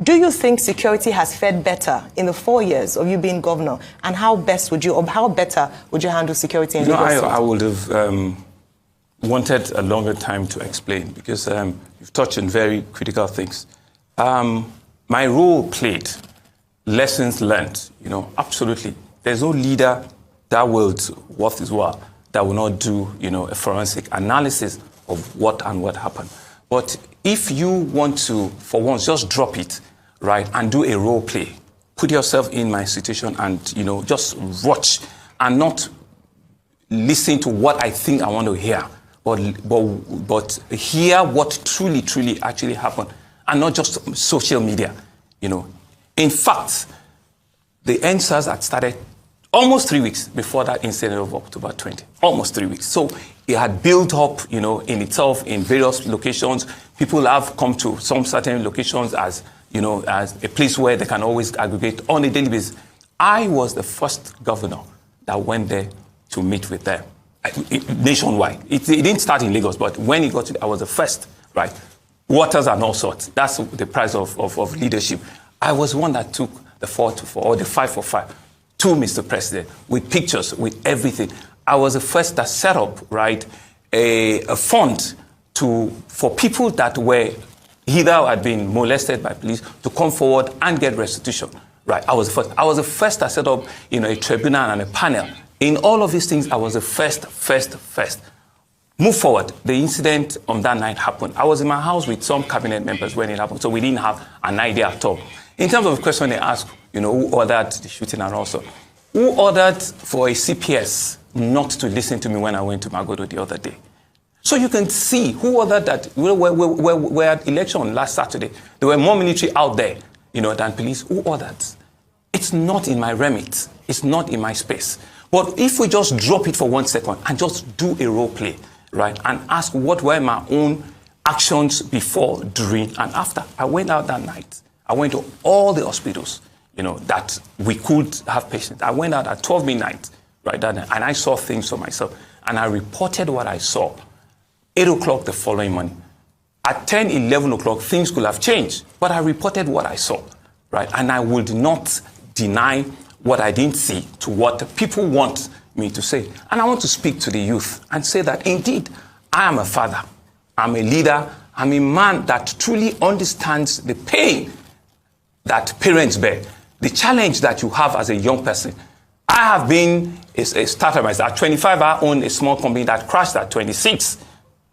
Do you think security has fared better in the 4 years of you being governor? And how better would you handle security in Lagos State? I would have wanted a longer time to explain, because you've touched on very critical things. My role played, lessons learned, absolutely. There's no leader that will, worth his while, that will not do, a forensic analysis of what happened. But if you want to, for once, just drop it, right, and do a role play, put yourself in my situation and, just watch and not listen to what I think I want to hear, but hear what truly actually happened, and not just social media, In fact, the answers had started almost 3 weeks before that incident of October 20, almost 3 weeks. So it had built up, in itself in various locations. People have come to some certain locations as a place where they can always aggregate on a daily basis. I was the first governor that went there to meet with them nationwide. It didn't start in Lagos, but when it got to, I was the first, right? Waters and all sorts. That's the price of leadership. I was one that took the 4-4 or the 5-for-5 to Mr. President with pictures, with everything. I was the first that set up, right, a fund for people that were either had been molested by police to come forward and get restitution. Right, I was the first. I was the first that set up, a tribunal and a panel. In all of these things, I was the first. Move forward. The incident on that night happened. I was in my house with some cabinet members when it happened, so we didn't have an idea at all. In terms of the question they asked, who ordered the shooting and also, who ordered for a CPS not to listen to me when I went to Magodo the other day? So you can see who ordered that. We had election last Saturday. There were more military out there, than police. Who ordered? It's not in my remit. It's not in my space. But if we just drop it for 1 second and just do a role play, right, and ask what were my own actions before, during, and after. I went out that night. I went to all the hospitals, that we could have patients. I went out at 12 midnight, right, that night, and I saw things for myself. And I reported what I saw. 8 o'clock the following morning. At 10, 11 o'clock, things could have changed. But I reported what I saw, right? And I would not deny what I didn't see to what people want me to say. And I want to speak to the youth and say that, indeed, I am a father. I'm a leader. I'm a man that truly understands the pain that parents bear, the challenge that you have as a young person. I have been a starter myself. At 25, I own a small company that crashed at 26.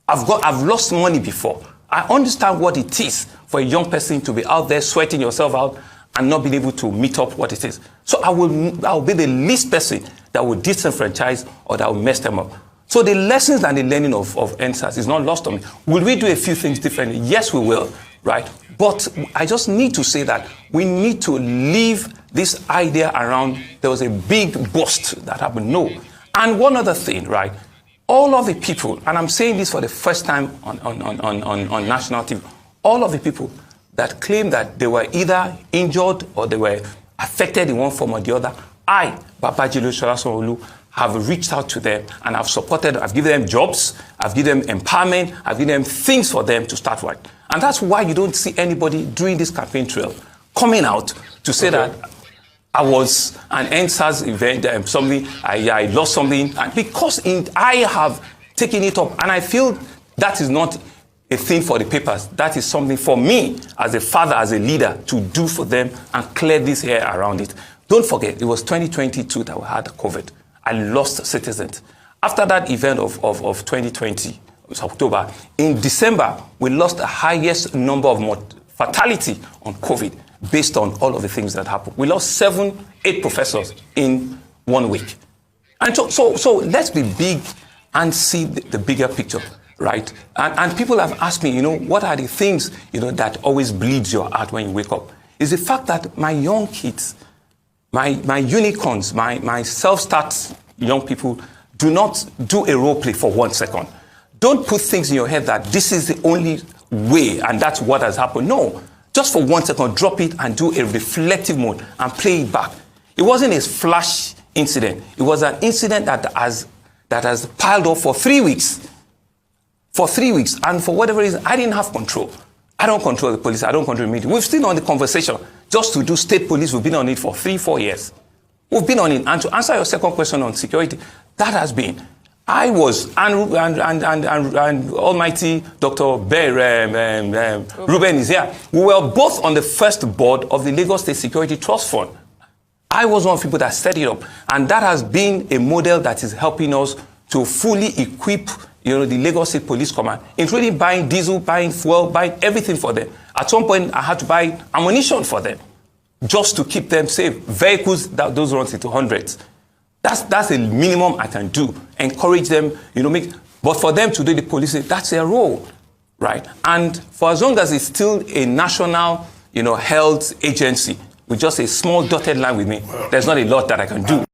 I've lost money before. I understand what it is for a young person to be out there sweating yourself out and not being able to meet up what it is. So I will be the least person that will disenfranchise or that will mess them up. So the lessons and the learning of NSAS is not lost on me. Will we do a few things differently? Yes, we will, right? But I just need to say that we need to leave this idea around there was a big bust that happened. No. And one other thing, right? All of the people, and I'm saying this for the first time on national TV, all of the people that claim that they were either injured or they were affected in one form or the other, I, Babajide Sanwo-Olu, have reached out to them and I've supported, I've given them jobs, I've given them empowerment, I've given them things for them to start with. And that's why you don't see anybody during this campaign trail coming out to say that I was an NSAS event, I lost something, and because I have taken it up, and I feel that is not a thing for the papers. That is something for me as a father, as a leader, to do for them and clear this air around it. Don't forget, it was 2022 that we had COVID. I lost citizens. After that event of 2020, it was October, in December, we lost the highest number of fatality on COVID based on all of the things that happened. We lost 7, 8 professors in 1 week. And so let's be big and see the bigger picture, right? And people have asked me, what are the things, that always bleeds your heart when you wake up? Is the fact that my young kids, my unicorns, my self-start young people do not do a role play for 1 second. Don't put things in your head that this is the only way and that's what has happened. No, just for 1 second, drop it and do a reflective mode and play it back. It wasn't a flash incident. It was an incident that has piled up for 3 weeks. For 3 weeks. And for whatever reason, I didn't have control. I don't control the police. I don't control the media. We've still on the conversation just to do state police. We've been on it for 3-4 years. We've been on it. And to answer your second question on security, that has been. I was, and Almighty Dr. Ruben is here. We were both on the first board of the Lagos State Security Trust Fund. I was one of the people that set it up. And that has been a model that is helping us to fully equip the Lagos State Police Command, including buying diesel, buying fuel, buying everything for them. At some point, I had to buy ammunition for them just to keep them safe. Vehicles, those runs into hundreds. That's a minimum I can do. Encourage them, but for them to do the policing, that's their role, right? And for as long as it's still a national, health agency with just a small dotted line with me, there's not a lot that I can do.